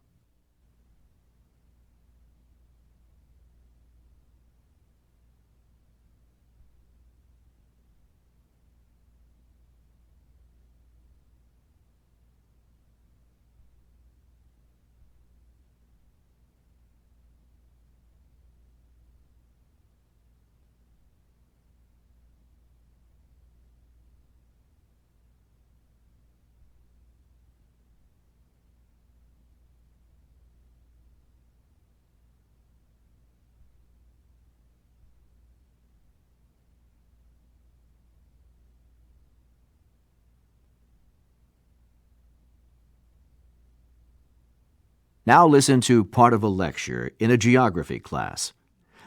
Now listen to part of a lecture in a geography class.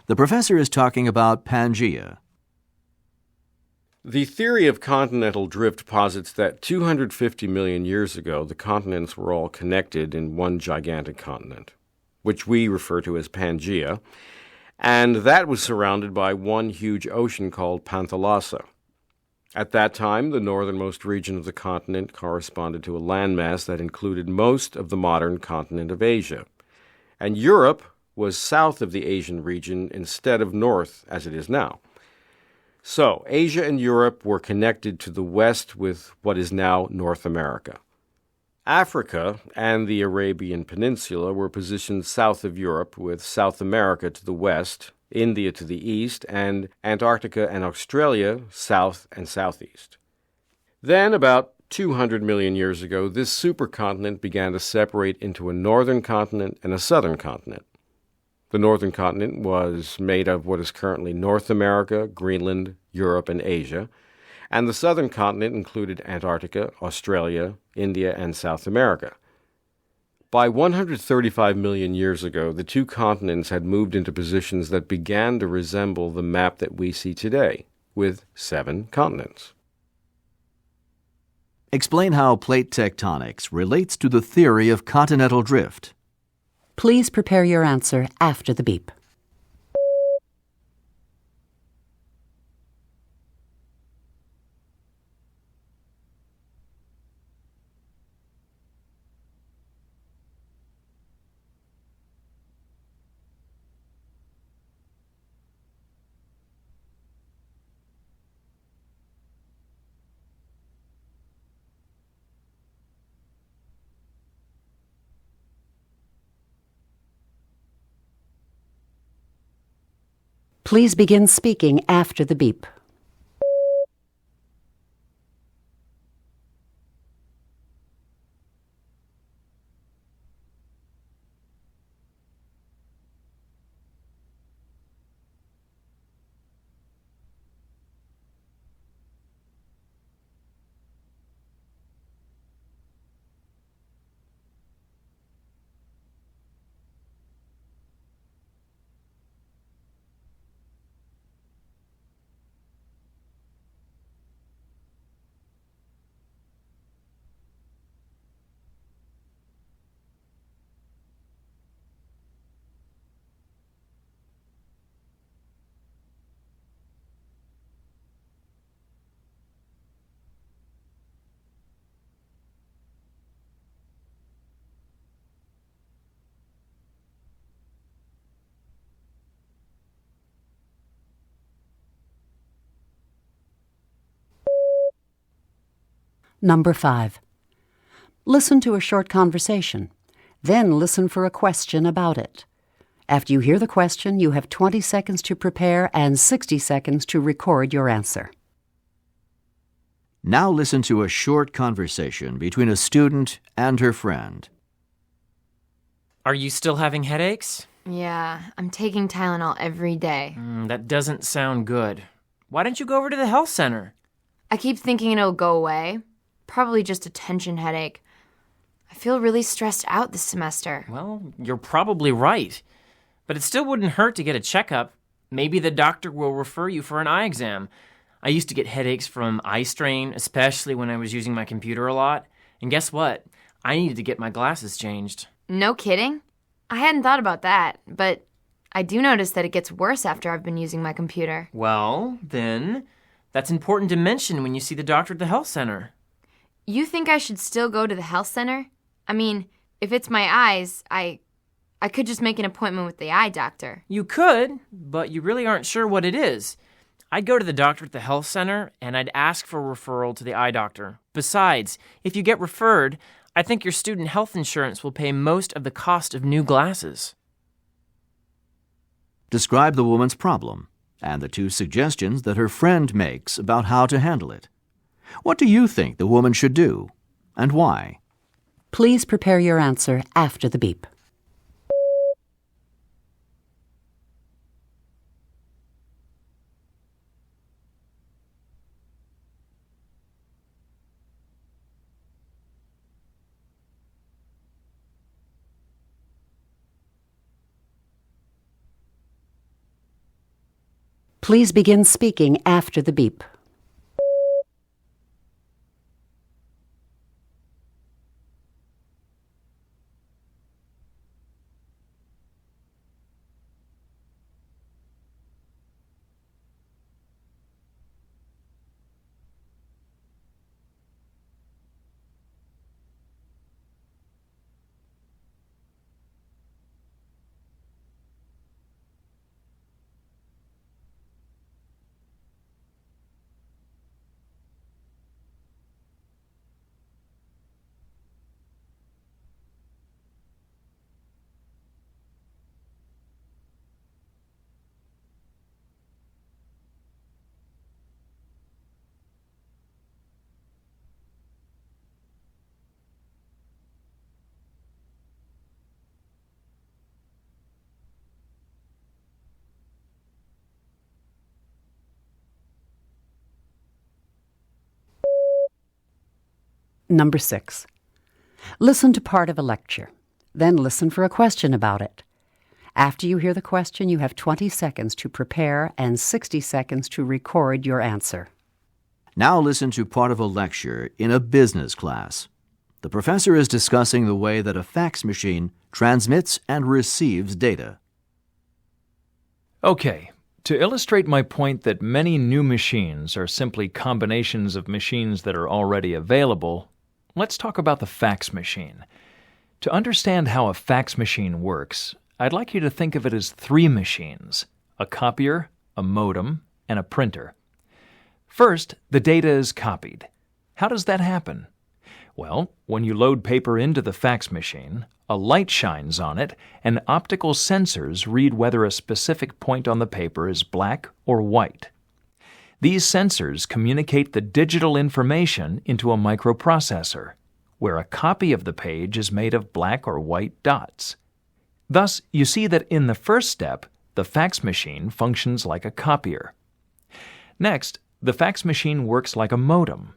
The professor is talking about Pangea. The theory of continental drift posits that 250 million years ago, the continents were all connected in one gigantic continent, which we refer to as Pangaea, and that was surrounded by one huge ocean called Panthalassa. At that time, the northernmost region of the continent corresponded to a landmass that included most of the modern continent of Asia, and Europe was south of the Asian region instead of north as it is now. So, Asia and Europe were connected to the west with what is now North America. Africa and the Arabian Peninsula were positioned south of Europe, with South America to the west, India to the east, and Antarctica and Australia south and southeast. Then, about 200 million years ago, this supercontinent began to separate into a northern continent and a southern continent. The northern continent was made of what is currently North America, Greenland, Europe, and Asia, and the southern continent included Antarctica, Australia, India, and South America. By 135 million years ago, the two continents had moved into positions that began to resemble the map that we see today, with 7 continents. Explain how plate tectonics relates to the theory of continental drift. Please prepare your answer after the beep. Please begin speaking after the beep. Number 5. Listen to a short conversation. Then listen for a question about it. After you hear the question, you have 20 seconds to prepare and 60 seconds to record your answer. Now listen to a short conversation between a student and her friend. Are you still having headaches? Yeah, I'm taking Tylenol every day. That doesn't sound good. Why don't you go over to the health center? I keep thinking it'll go away. Probably just a tension headache. I feel really stressed out this semester. Well, you're probably right. But it still wouldn't hurt to get a checkup. Maybe the doctor will refer you for an eye exam. I used to get headaches from eye strain, especially when I was using my computer a lot. And guess what? I needed to get my glasses changed. No kidding? I hadn't thought about that, but I do notice that it gets worse after I've been using my computer. Well, then, that's important to mention when you see the doctor at the health center. You think I should still go to the health center? I mean, if it's my eyes, I could just make an appointment with the eye doctor. You could, but you really aren't sure what it is. I'd go to the doctor at the health center, and I'd ask for a referral to the eye doctor. Besides, if you get referred, I think your student health insurance will pay most of the cost of new glasses. Describe the woman's problem and the 2 suggestions that her friend makes about how to handle it. What do you think the woman should do, and why? Please prepare your answer after the beep. Please begin speaking after the beep. Number 6. Listen to part of a lecture. Then listen for a question about it. After you hear the question, you have 20 seconds to prepare and 60 seconds to record your answer. Now listen to part of a lecture in a business class. The professor is discussing the way that a fax machine transmits and receives data. Okay, to illustrate my point that many new machines are simply combinations of machines that are already available, let's talk about the fax machine. To understand how a fax machine works, I'd like you to think of it as 3 machines: a copier, a modem, and a printer. First, the data is copied. How does that happen? Well, when you load paper into the fax machine, a light shines on it, and optical sensors read whether a specific point on the paper is black or white. These sensors communicate the digital information into a microprocessor, where a copy of the page is made of black or white dots. Thus, you see that in the first step, the fax machine functions like a copier. Next, the fax machine works like a modem.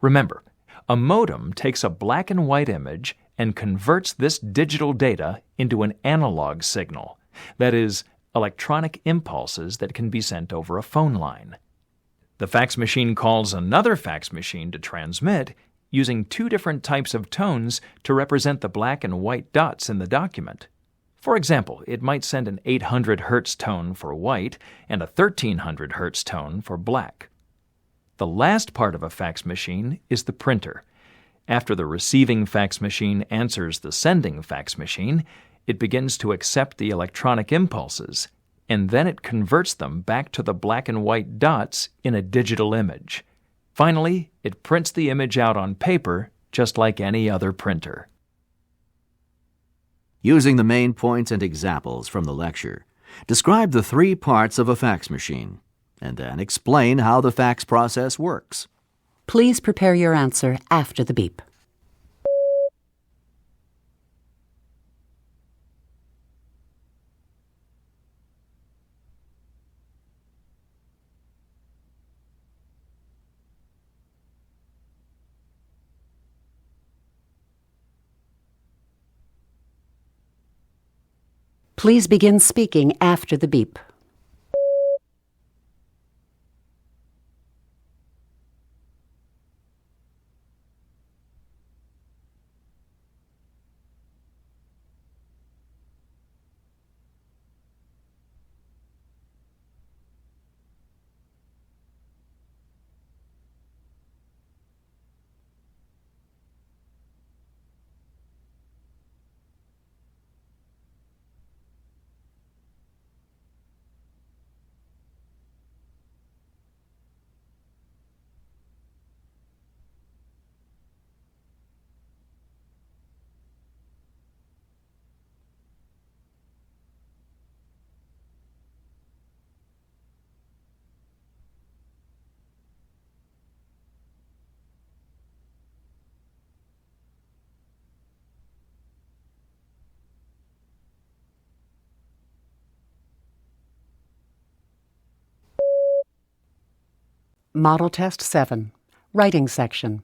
Remember, a modem takes a black and white image and converts this digital data into an analog signal, that is, electronic impulses that can be sent over a phone line. The fax machine calls another fax machine to transmit, using 2 different types of tones to represent the black and white dots in the document. For example, it might send an 800 Hz tone for white and a 1300 Hz tone for black. The last part of a fax machine is the printer. After the receiving fax machine answers the sending fax machine, it begins to accept the electronic impulses, and then it converts them back to the black and white dots in a digital image. Finally, it prints the image out on paper just like any other printer. Using the main points and examples from the lecture, describe the 3 parts of a fax machine, and then explain how the fax process works. Please prepare your answer after the beep. Please begin speaking after the beep. Model Test 7, Writing Section.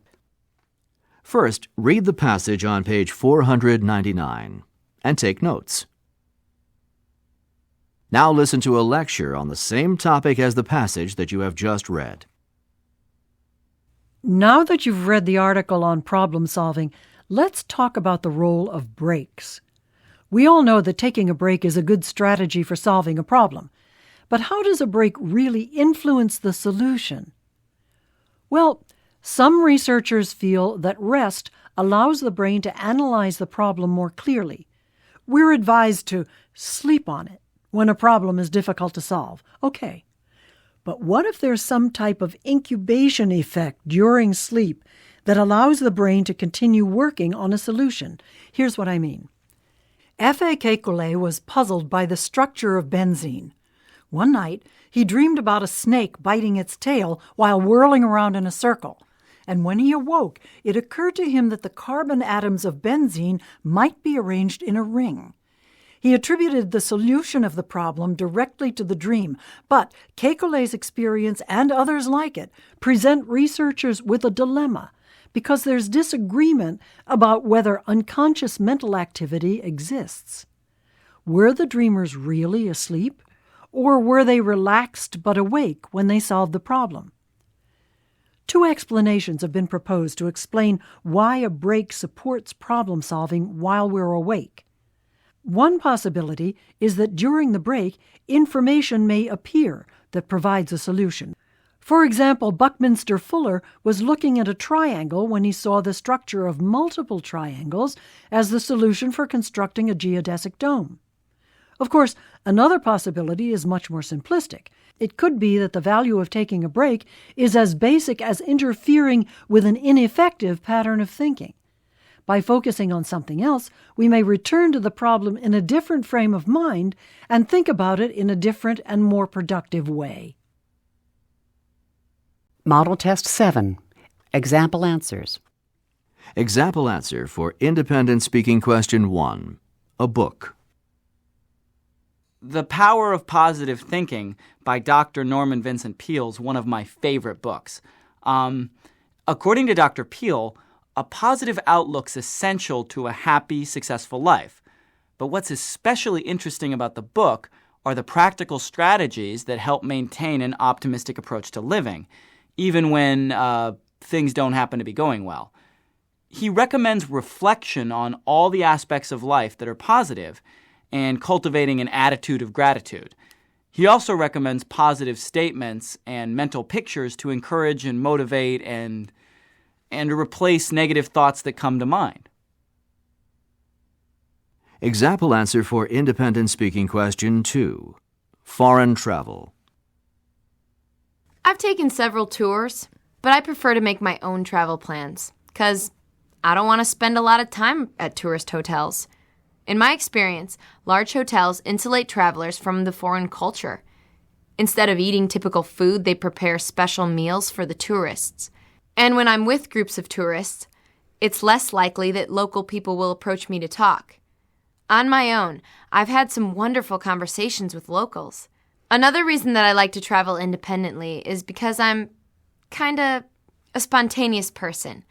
First, read the passage on page 499 and take notes. Now listen to a lecture on the same topic as the passage that you have just read. Now that you've read the article on problem solving, let's talk about the role of breaks. We all know that taking a break is a good strategy for solving a problem. But how does a break really influence the solution? Well, some researchers feel that rest allows the brain to analyze the problem more clearly. We're advised to sleep on it when a problem is difficult to solve. Okay. But what if there's some type of incubation effect during sleep that allows the brain to continue working on a solution? Here's what I mean. F.A. Kekulé was puzzled by the structure of benzene. One night, he dreamed about a snake biting its tail while whirling around in a circle. And when he awoke, it occurred to him that the carbon atoms of benzene might be arranged in a ring. He attributed the solution of the problem directly to the dream, but Kekulé's experience and others like it present researchers with a dilemma, because there's disagreement about whether unconscious mental activity exists. Were the dreamers really asleep, or were they relaxed but awake when they solved the problem? Two explanations have been proposed to explain why a break supports problem solving while we're awake. One possibility is that during the break, information may appear that provides a solution. For example, Buckminster Fuller was looking at a triangle when he saw the structure of multiple triangles as the solution for constructing a geodesic dome. Of course, another possibility is much more simplistic. It could be that the value of taking a break is as basic as interfering with an ineffective pattern of thinking. By focusing on something else, we may return to the problem in a different frame of mind and think about it in a different and more productive way. Model Test 7. Example answers. Example answer for independent speaking question 1. A book. The Power of Positive Thinking by Dr. Norman Vincent Peale is one of my favorite books. According to Dr. Peale, a positive outlook's essential to a happy, successful life. But what's especially interesting about the book are the practical strategies that help maintain an optimistic approach to living, even when things don't happen to be going well. He recommends reflection on all the aspects of life that are positive and cultivating an attitude of gratitude. He also recommends positive statements and mental pictures to encourage and motivate and to replace negative thoughts that come to mind. Example answer for independent speaking question 2. Foreign travel. I've taken several tours, but I prefer to make my own travel plans because I don't want to spend a lot of time at tourist hotels. In my experience, large hotels insulate travelers from the foreign culture. Instead of eating typical food, they prepare special meals for the tourists. And when I'm with groups of tourists, it's less likely that local people will approach me to talk. On my own, I've had some wonderful conversations with locals. Another reason that I like to travel independently is because I'm kinda a spontaneous person.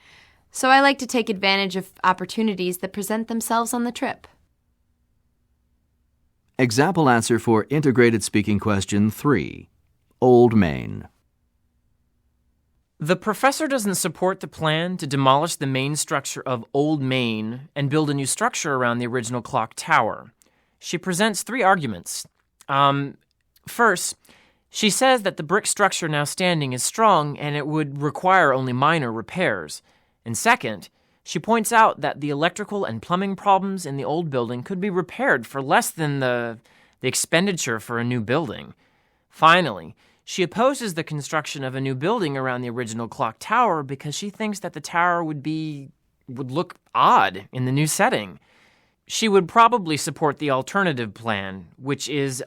So I like to take advantage of opportunities that present themselves on the trip. Example answer for integrated speaking question 3. Old Main. The professor doesn't support the plan to demolish the main structure of Old Main and build a new structure around the original clock tower. She presents 3 arguments. First, she says that the brick structure now standing is strong and it would require only minor repairs. And second, she points out that the electrical and plumbing problems in the old building could be repaired for less than the expenditure for a new building. Finally, she opposes the construction of a new building around the original clock tower because she thinks that the tower would look odd in the new setting. She would probably support the alternative plan, which is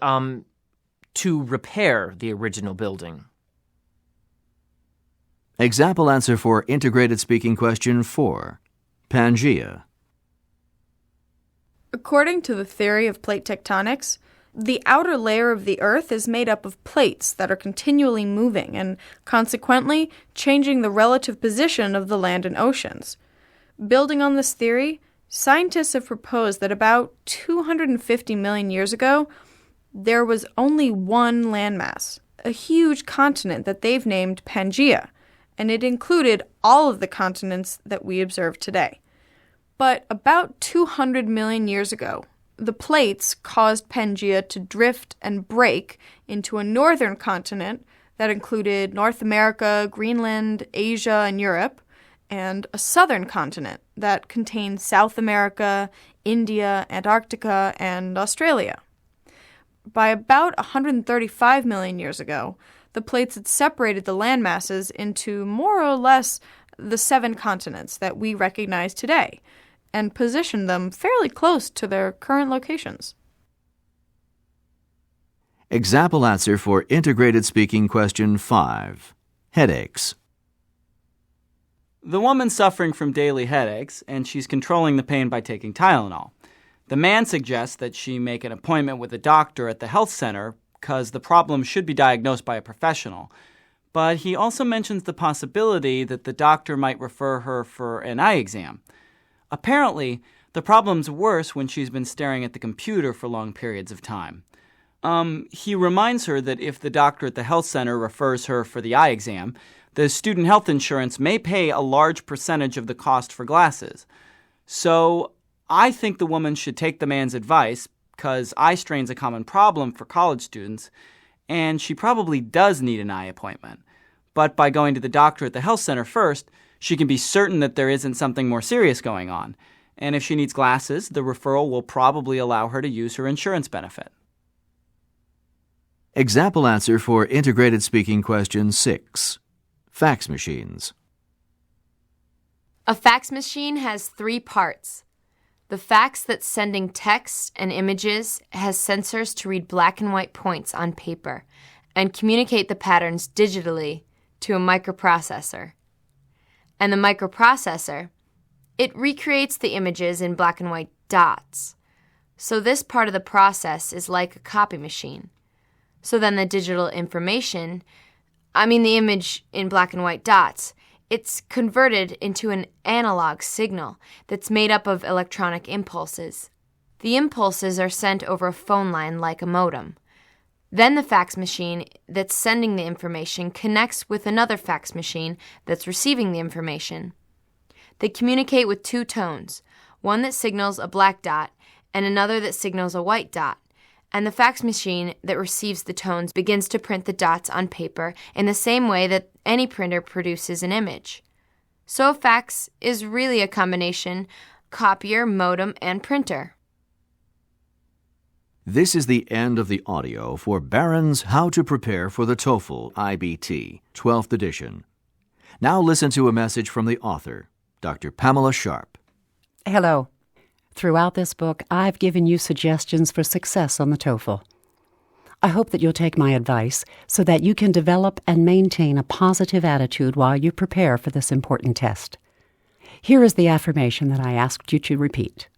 to repair the original building. Example answer for integrated speaking question 4. Pangea. According to the theory of plate tectonics, the outer layer of the Earth is made up of plates that are continually moving and consequently changing the relative position of the land and oceans. Building on this theory, scientists have proposed that about 250 million years ago, there was only one landmass, a huge continent that they've named Pangea, and it included all of the continents that we observe today. But about 200 million years ago, the plates caused Pangea to drift and break into a northern continent that included North America, Greenland, Asia, and Europe, and a southern continent that contained South America, India, Antarctica, and Australia. By about 135 million years ago, the plates had separated the landmasses into more or less the 7 continents that we recognize today, and positioned them fairly close to their current locations. Example answer for integrated speaking question 5. Headaches. The woman's suffering from daily headaches, and she's controlling the pain by taking Tylenol. The man suggests that she make an appointment with a doctor at the health center because the problem should be diagnosed by a professional. But he also mentions the possibility that the doctor might refer her for an eye exam. Apparently, the problem's worse when she's been staring at the computer for long periods of time. He reminds her that if the doctor at the health center refers her for the eye exam, the student health insurance may pay a large percentage of the cost for glasses. So I think the woman should take the man's advice, because eye strain's a common problem for college students, and she probably does need an eye appointment. But by going to the doctor at the health center first, she can be certain that there isn't something more serious going on. And if she needs glasses, the referral will probably allow her to use her insurance benefit. Example answer for integrated speaking question 6. Fax machines. A fax machine has 3 parts. The fax that's sending text and images has sensors to read black and white points on paper and communicate the patterns digitally to a microprocessor. And the microprocessor, it recreates the images in black and white dots. So this part of the process is like a copy machine. So then the digital information, the image in black and white dots, it's converted into an analog signal that's made up of electronic impulses. The impulses are sent over a phone line like a modem. Then the fax machine that's sending the information connects with another fax machine that's receiving the information. They communicate with 2 tones, one that signals a black dot and another that signals a white dot. And the fax machine that receives the tones begins to print the dots on paper in the same way that any printer produces an image. So a fax is really a combination copier, modem, and printer. This is the end of the audio for Barron's How to Prepare for the TOEFL iBT, 12th edition. Now listen to a message from the author, Dr. Pamela Sharp. Hello. Throughout this book, I've given you suggestions for success on the TOEFL. I hope that you'll take my advice so that you can develop and maintain a positive attitude while you prepare for this important test. Here is the affirmation that I asked you to repeat.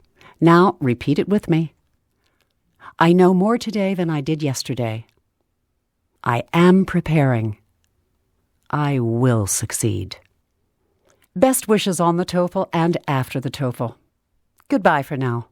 Now, repeat it with me. I know more today than I did yesterday. I am preparing. I will succeed. Best wishes on the TOEFL and after the TOEFL. Goodbye for now.